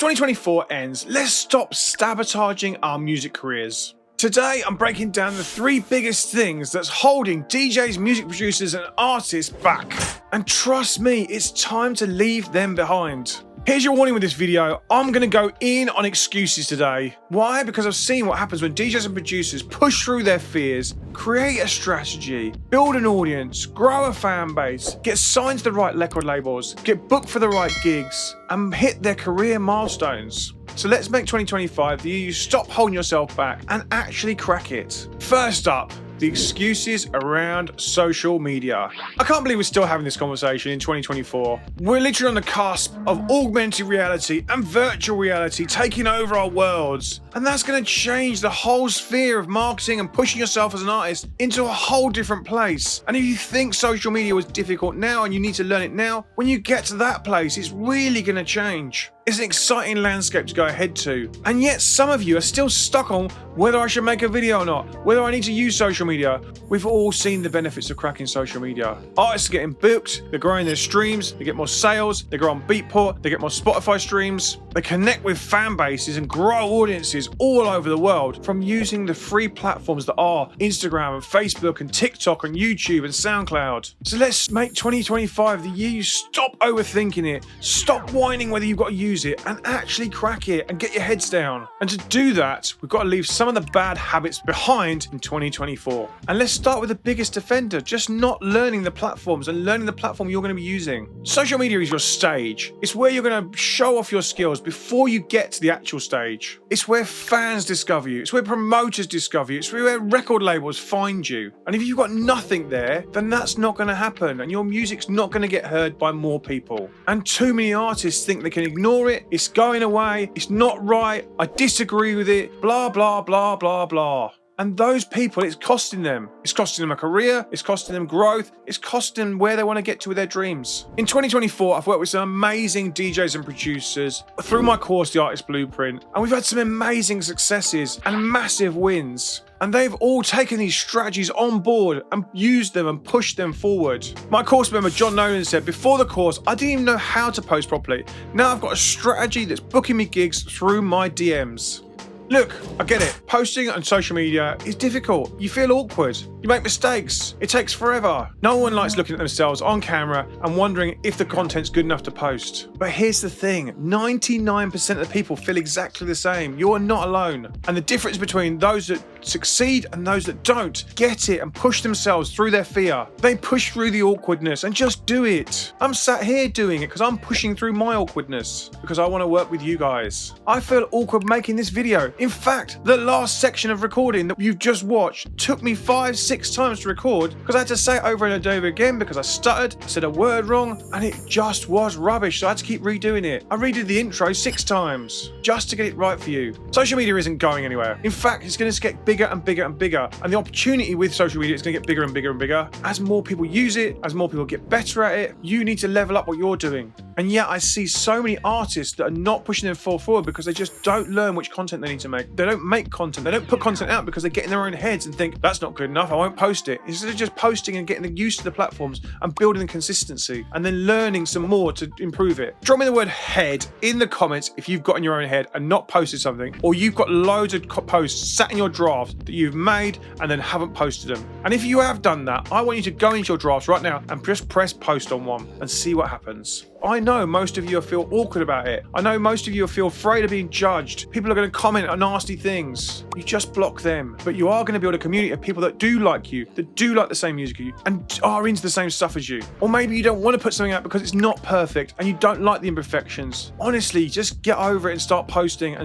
2024 ends, let's stop sabotaging our music careers. Today, I'm breaking down the 3 biggest things that's holding DJs, music producers, and artists back. And trust me, it's time to leave them behind. Here's your warning with this video. I'm going to go in on excuses today. Why? Because I've seen what happens when DJs and producers push through their fears, create a strategy, build an audience, grow a fan base, get signed to the right record labels, get booked for the right gigs, and hit their career milestones. So let's make 2025 the year you stop holding yourself back and actually crack it. First up, the excuses around social media. I can't believe we're still having this conversation in 2024. We're literally on the cusp of augmented reality and virtual reality taking over our worlds. And that's going to change the whole sphere of marketing and pushing yourself as an artist into a whole different place. And if you think social media was difficult now and you need to learn it now, when you get to that place, it's really going to change. It's an exciting landscape to go ahead to. And yet some of you are still stuck on whether I should make a video or not, whether I need to use social media. We've all seen the benefits of cracking social media. Artists are getting booked, they're growing their streams, they get more sales, they grow on Beatport, they get more Spotify streams, they connect with fan bases and grow audiences all over the world from using the free platforms that are Instagram and Facebook and TikTok and YouTube and SoundCloud. So let's make 2025 the year you stop overthinking it, stop whining whether you've got to use it, and actually crack it and get your heads down. And to do that, we've got to leave some of the bad habits behind in 2024. And let's start with the biggest offender, just not learning the platforms and learning the platform you're going to be using. Social media is your stage. It's where you're going to show off your skills before you get to the actual stage. It's where fans discover you. It's where promoters discover you. It's where record labels find you. And if you've got nothing there, then that's not going to happen. And your music's not going to get heard by more people. And too many artists think they can ignore it. It's going away. It's not right. I disagree with it. Blah, blah, blah, blah, blah. And those people, it's costing them. It's costing them a career, it's costing them growth, it's costing them where they want to get to with their dreams. In 2024, I've worked with some amazing DJs and producers through my course, The Artist Blueprint, and we've had some amazing successes and massive wins. And they've all taken these strategies on board and used them and pushed them forward. My course member, John Nolan, said, before the course, I didn't even know how to post properly. Now I've got a strategy that's booking me gigs through my DMs. Look, I get it. Posting on social media is difficult. You feel awkward. You make mistakes. It takes forever. No one likes looking at themselves on camera and wondering if the content's good enough to post. But here's the thing. 99% of the people feel exactly the same. You're not alone. And the difference between those that succeed and those that don't get it and push themselves through their fear. They push through the awkwardness and just do it. I'm sat here doing it because I'm pushing through my awkwardness because I want to work with you guys. I feel awkward making this video. In fact, the last section of recording that you've just watched took me 5-6 times to record because I had to say it over and over again because I stuttered, said a word wrong, and it just was rubbish, so I had to keep redoing it. I redid the intro 6 times just to get it right for you. Social media isn't going anywhere. In fact, it's going to get bigger and bigger and bigger, and the opportunity with social media is going to get bigger and bigger and bigger. As more people use it, as more people get better at it, you need to level up what you're doing. And yet I see so many artists that are not pushing them forward because they just don't learn which content they need to make. They don't make content. They don't put content out because they get in their own heads and think, that's not good enough, I won't post it. Instead of just posting and getting used to the platforms and building the consistency and then learning some more to improve it. Drop me the word head in the comments if you've got in your own head and not posted something, or you've got loads of posts sat in your draft that you've made and then haven't posted them. And if you have done that, I want you to go into your drafts right now and just press post on one and see what happens. I know most of you feel awkward about it. I know most of you feel afraid of being judged. People are going to comment on nasty things. You just block them. But you are going to build a community of people that do like you, that do like the same music as you, and are into the same stuff as you. Or maybe you don't want to put something out because it's not perfect and you don't like the imperfections. Honestly, just get over it and start posting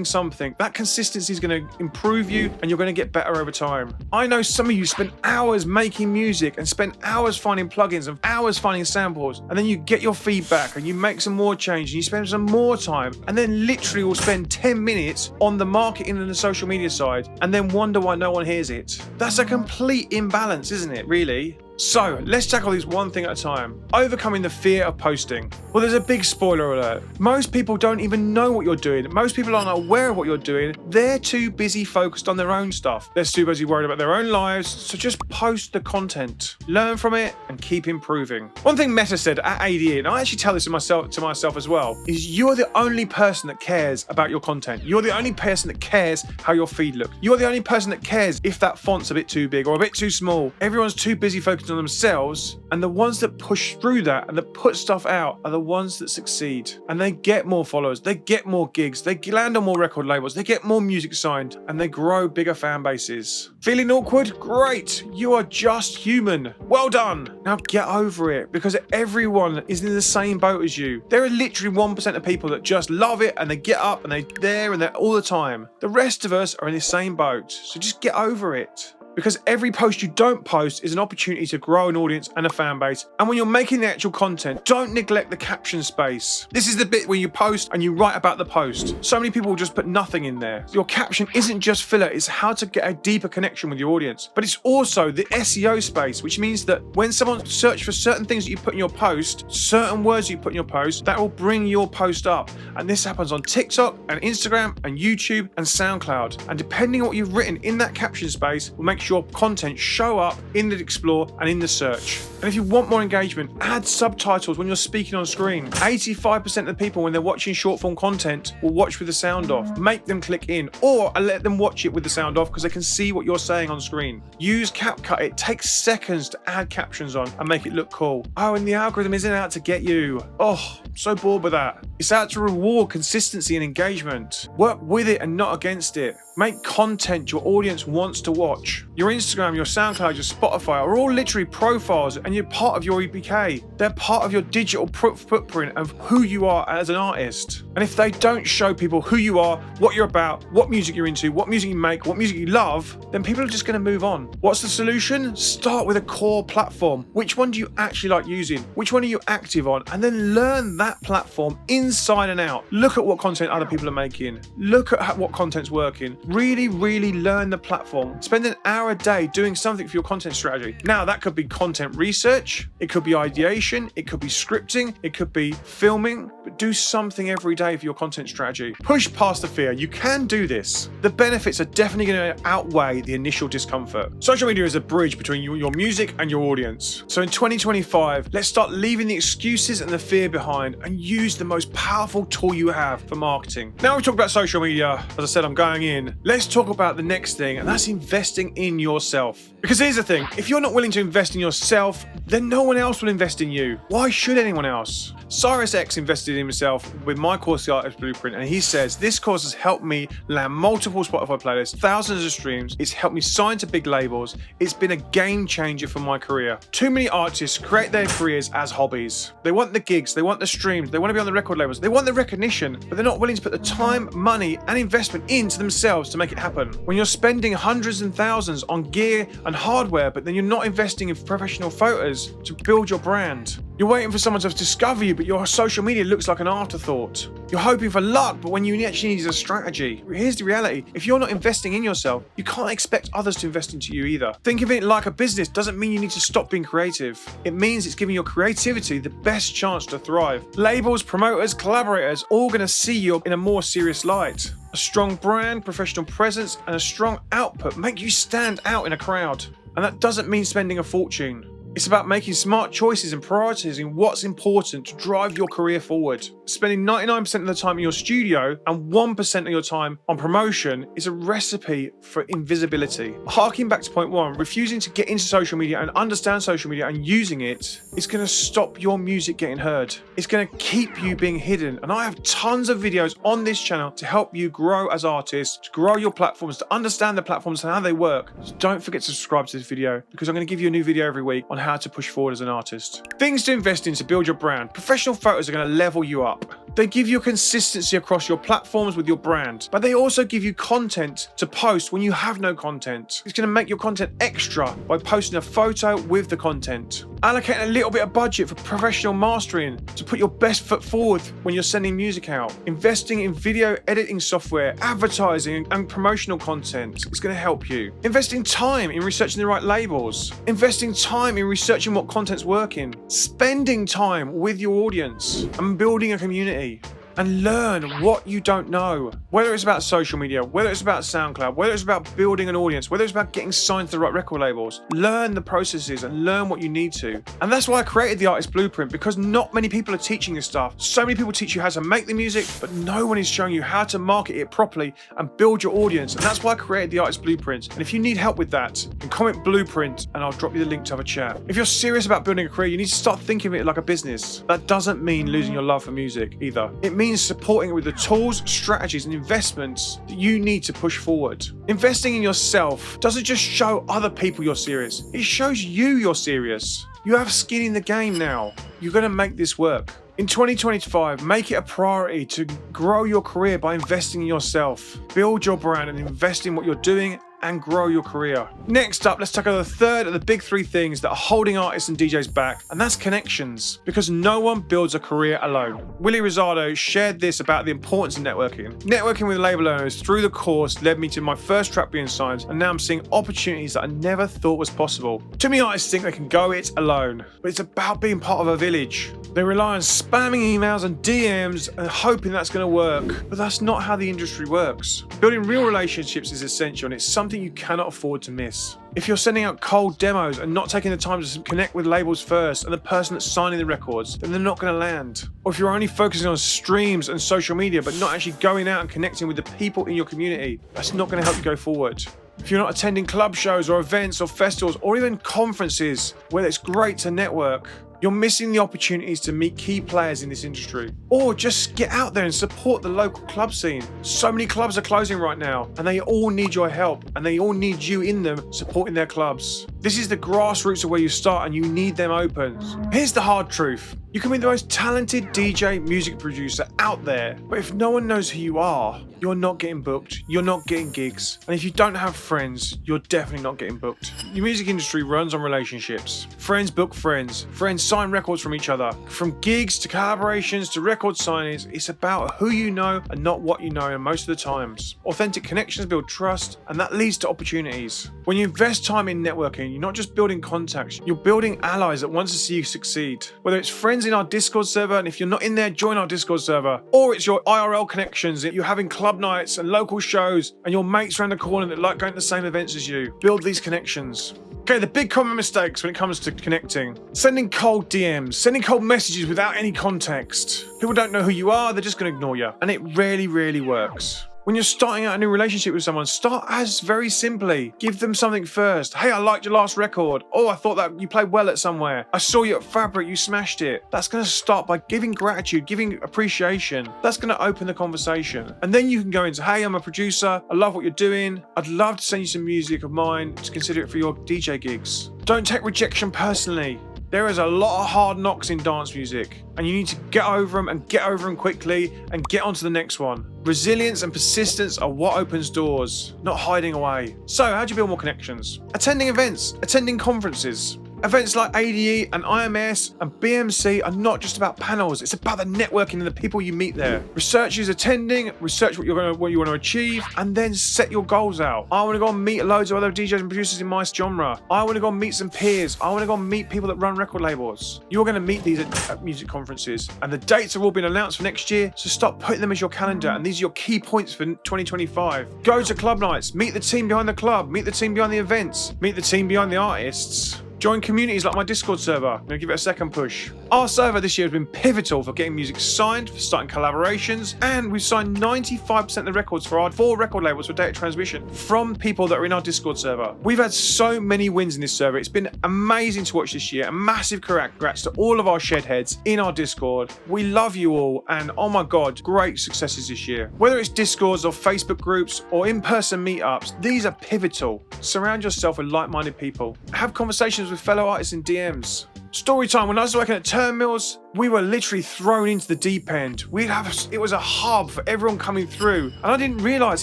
something. That consistency is going to improve you and you're going to get better over time. I know some of you spend hours making music and spend hours finding plugins and hours finding samples, and then you get your feedback and you make some more change and you spend some more time, and then literally will spend 10 minutes on the marketing and the social media side and then wonder why no one hears it. That's a complete imbalance, isn't it, really? So let's tackle these one thing at a time. Overcoming the fear of posting. Well, there's a big spoiler alert. Most people don't even know what you're doing. Most people aren't aware of what you're doing. They're too busy focused on their own stuff. They're too busy worried about their own lives. So just post the content, learn from it, and keep improving. One thing Meta said at ADE, and I actually tell this to myself as well, is you're the only person that cares about your content. You're the only person that cares how your feed looks. You're the only person that cares if that font's a bit too big or a bit too small. Everyone's too busy focused on themselves, and the ones that push through that and that put stuff out are the ones that succeed. And they get more followers, they get more gigs, they land on more record labels, they get more music signed, and they grow bigger fan bases. Feeling awkward? Great! You are just human. Well done! Now get over it, because everyone is in the same boat as you. There are literally 1% of people that just love it and they get up and they're there and they're all the time. The rest of us are in the same boat, so just get over it. Because every post you don't post is an opportunity to grow an audience and a fan base. And when you're making the actual content, don't neglect the caption space. This is the bit where you post and you write about the post. So many people will just put nothing in there. Your caption isn't just filler, it's how to get a deeper connection with your audience. But it's also the SEO space, which means that when someone searches for certain things that you put in your post, certain words you put in your post, that will bring your post up. And this happens on TikTok and Instagram and YouTube and SoundCloud. And depending on what you've written in that caption space will make your content show up in the Explore and in the search. And if you want more engagement, add subtitles when you're speaking on screen. 85% of the people when they're watching short form content will watch with the sound off. Make them click in, or let them watch it with the sound off because they can see what you're saying on screen. Use CapCut. It takes seconds to add captions on and make it look cool. Oh, and the algorithm isn't out to get you. Oh, I'm so bored with that. It's out to reward consistency and engagement. Work with it and not against it. Make content your audience wants to watch. Your Instagram, your SoundCloud, your Spotify are all literally profiles, and you're part of your EPK. They're part of your digital footprint of who you are as an artist. And if they don't show people who you are, what you're about, what music you're into, what music you make, what music you love, then people are just going to move on. What's the solution? Start with a core platform. Which one do you actually like using? Which one are you active on? And then learn that platform inside and out. Look at what content other people are making. Look at what content's working. Really learn the platform. Spend an hour a day doing something for your content strategy. Now, that could be content research, it could be ideation, it could be scripting, it could be filming, but do something every day for your content strategy. Push past the fear. You can do this. The benefits are definitely going to outweigh the initial discomfort. Social media is a bridge between your music and your audience. So in 2025, let's start leaving the excuses and the fear behind and use the most powerful tool you have for marketing. Now we've talked about social media. As I said, I'm going in. Let's talk about the next thing, and that's investing in yourself. Because here's the thing, if you're not willing to invest in yourself, then no one else will invest in you. Why should anyone else? Cyrus X invested in himself with my course, The Artist Blueprint, and he says, this course has helped me land multiple Spotify playlists, thousands of streams, it's helped me sign to big labels, it's been a game changer for my career. Too many artists create their careers as hobbies. They want the gigs, they want the streams, they want to be on the record labels, they want the recognition, but they're not willing to put the time, money, and investment into themselves to make it happen. When you're spending hundreds and thousands on gear and hardware, but then you're not investing in professional photos to build your brand. You're waiting for someone to discover you, but your social media looks like an afterthought. You're hoping for luck, but when you actually need a strategy. Here's the reality. If you're not investing in yourself, you can't expect others to invest into you either. Think of it like a business doesn't mean you need to stop being creative. It means it's giving your creativity the best chance to thrive. Labels, promoters, collaborators, all going to see you in a more serious light. A strong brand, professional presence, and a strong output make you stand out in a crowd. And that doesn't mean spending a fortune. It's about making smart choices and prioritizing what's important to drive your career forward. Spending 99% of the time in your studio and 1% of your time on promotion is a recipe for invisibility. Harking back to point one, refusing to get into social media and understand social media and using it is going to stop your music getting heard. It's going to keep you being hidden. And I have tons of videos on this channel to help you grow as artists, to grow your platforms, to understand the platforms and how they work. So don't forget to subscribe to this video, because I'm going to give you a new video every week on how to push forward as an artist. Things to invest in to build your brand. Professional photos are going to level you up. They give you consistency across your platforms with your brand, but they also give you content to post when you have no content. It's going to make your content extra by posting a photo with the content. Allocating a little bit of budget for professional mastering to put your best foot forward when you're sending music out. Investing in video editing software, advertising and promotional content is going to help you. Investing time in researching the right labels. Investing time in researching what content's working, spending time with your audience and building a community. And learn what you don't know. Whether it's about social media, whether it's about SoundCloud, whether it's about building an audience, whether it's about getting signed to the right record labels, learn the processes and learn what you need to. And that's why I created the Artist Blueprint, because not many people are teaching this stuff. So many people teach you how to make the music, but no one is showing you how to market it properly and build your audience. And that's why I created the Artist Blueprint. And if you need help with that, then comment Blueprint and I'll drop you the link to have a chat. If you're serious about building a career, you need to start thinking of it like a business. That doesn't mean losing your love for music either. It means supporting it with the tools, strategies, and investments that you need to push forward. Investing in yourself doesn't just show other people you're serious, it shows you're serious. You have skin in the game now. You're going to make this work. In 2025, make it a priority to grow your career by investing in yourself. Build your brand and invest in what you're doing and grow your career. Next up, let's tackle the third of the big three things that are holding artists and DJs back, and that's connections, because no one builds a career alone. Willie Rosado shared this about the importance of networking. Networking with label owners through the course led me to my first track being signed, and now I'm seeing opportunities that I never thought was possible. Too many artists think they can go it alone, but it's about being part of a village. They rely on spamming emails and DMs and hoping that's going to work, but that's not how the industry works. Building real relationships is essential, and it's something you cannot afford to miss. If you're sending out cold demos and not taking the time to connect with labels first and the person that's signing the records, then they're not going to land. Or if you're only focusing on streams and social media but not actually going out and connecting with the people in your community, that's not going to help you go forward. If you're not attending club shows or events or festivals or even conferences where it's great to network, you're missing the opportunities to meet key players in this industry. Or just get out there and support the local club scene. So many clubs are closing right now and they all need your help and they all need you in them supporting their clubs. This is the grassroots of where you start and you need them open. Here's the hard truth. You can be the most talented DJ, music producer out there, but if no one knows who you are, you're not getting booked, you're not getting gigs. And if you don't have friends, you're definitely not getting booked. The music industry runs on relationships. Friends book friends. Friends sign records from each other. From gigs to collaborations to record signings, it's about who you know and not what you know, and most of the times. Authentic connections build trust, and that leads to opportunities. When you invest time in networking, you're not just building contacts, you're building allies that want to see you succeed. Whether it's friends in our Discord server, and if you're not in there, join our Discord server, or it's your IRL connections that you're having club nights and local shows and your mates around the corner that like going to the same events as you. Build these connections. Okay, the big common mistakes when it comes to connecting. Sending cold DMs, sending cold messages without any context. People don't know who you are, they're just going to ignore you. And it rarely works. When you're starting out a new relationship with someone, start as very simply. Give them something first. Hey, I liked your last record. Oh, I thought that you played well at somewhere. I saw you at Fabric, you smashed it. That's going to start by giving gratitude, giving appreciation. That's going to open the conversation. And then you can go into, hey, I'm a producer. I love what you're doing. I'd love to send you some music of mine to consider it for your DJ gigs. Don't take rejection personally. There is a lot of hard knocks in dance music, and you need to get over them and get over them quickly and get on to the next one. Resilience and persistence are what opens doors, not hiding away. So how do you build more connections? Attending events, attending conferences. Events like ADE and IMS and BMC are not just about panels, it's about the networking and the people you meet there. Research who's attending, research what you want to achieve, and then set your goals out. I want to go and meet loads of other DJs and producers in my genre. I want to go and meet some peers. I want to go and meet people that run record labels. You're going to meet these at music conferences, and the dates have all been announced for next year, so start putting them as your calendar, and these are your key points for 2025. Go to club nights, meet the team behind the club, meet the team behind the events, meet the team behind the artists. Join communities like my Discord server. I'm going to give it a second push. Our server this year has been pivotal for getting music signed, for starting collaborations, and we've signed 95% of the records for our 4 record labels for data transmission from people that are in our Discord server. We've had so many wins in this server. It's been amazing to watch this year. A massive congrats to all of our shed heads in our Discord. We love you all, and oh my God, great successes this year. Whether it's Discords or Facebook groups or in-person meetups, these are pivotal. Surround yourself with like-minded people. Have conversations with fellow artists in DMs. Story time. When I was working at Turn Mills, we were literally thrown into the deep end. It was a hub for everyone coming through, and I didn't realize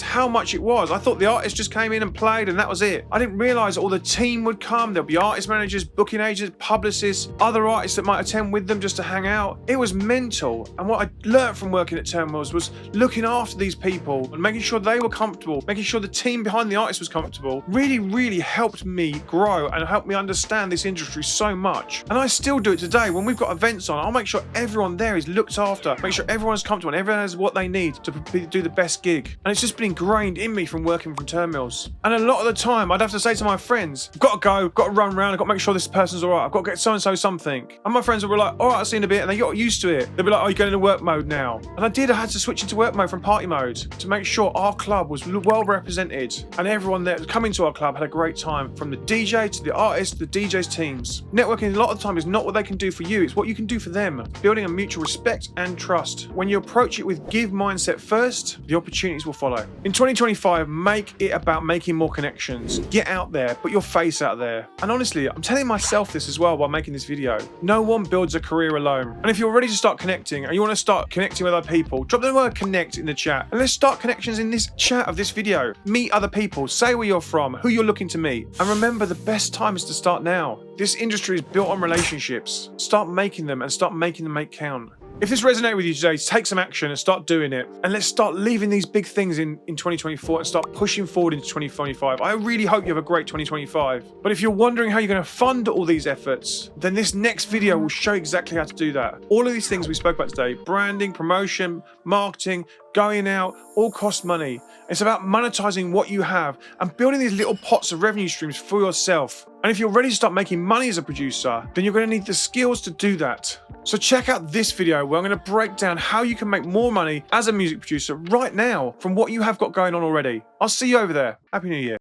how much it was. I thought the artist just came in and played and that was it. I didn't realize all the team would come. There'll be artist managers, booking agents, publicists, other artists that might attend with them just to hang out. It was mental, and what I learned from working at Terminals was looking after these people and making sure they were comfortable, making sure the team behind the artist was comfortable. Really helped me grow and helped me understand this industry so much. And I still do it today. When we've got events on, I'll make sure everyone there is looked after, make sure everyone's comfortable and everyone has what they need to do the best gig. And it's just been ingrained in me from working from Terminals. And a lot of the time I'd have to say to my friends, I've got to go, I've got to run around, I've got to make sure this person's all right, I've got to get so-and-so something. And my friends would be like, all right, I'll see you in a bit, and they got used to it. They'd be like, oh, you're going into work mode now. And I had to switch into work mode from party mode to make sure our club was well represented and everyone that was coming to our club had a great time, from the DJ to the artist, the DJ's teams. Networking a lot of the time is not what they can do for you, it's what you can do for them. Building a mutual respect and trust. When you approach it with give mindset first, the opportunities will follow. In 2025, make it about making more connections. Get out there, put your face out there. And honestly, I'm telling myself this as well while making this video. No one builds a career alone. And if you're ready to start connecting and you want to start connecting with other people, drop the word connect in the chat and let's start connections in this chat of this video. Meet other people, say where you're from, who you're looking to meet. And remember, the best time is to start now. This industry is built on relationships. Start making them and start making them make count. If this resonated with you today, take some action and start doing it. And let's start leaving these big things in 2024 and start pushing forward into 2025. I really hope you have a great 2025. But if you're wondering how you're going to fund all these efforts, then this next video will show exactly how to do that. All of these things we spoke about today, branding, promotion, marketing, going out, all cost money. It's about monetizing what you have and building these little pots of revenue streams for yourself. And if you're ready to start making money as a producer, then you're going to need the skills to do that. So check out this video where I'm going to break down how you can make more money as a music producer right now from what you have got going on already. I'll see you over there. Happy New Year.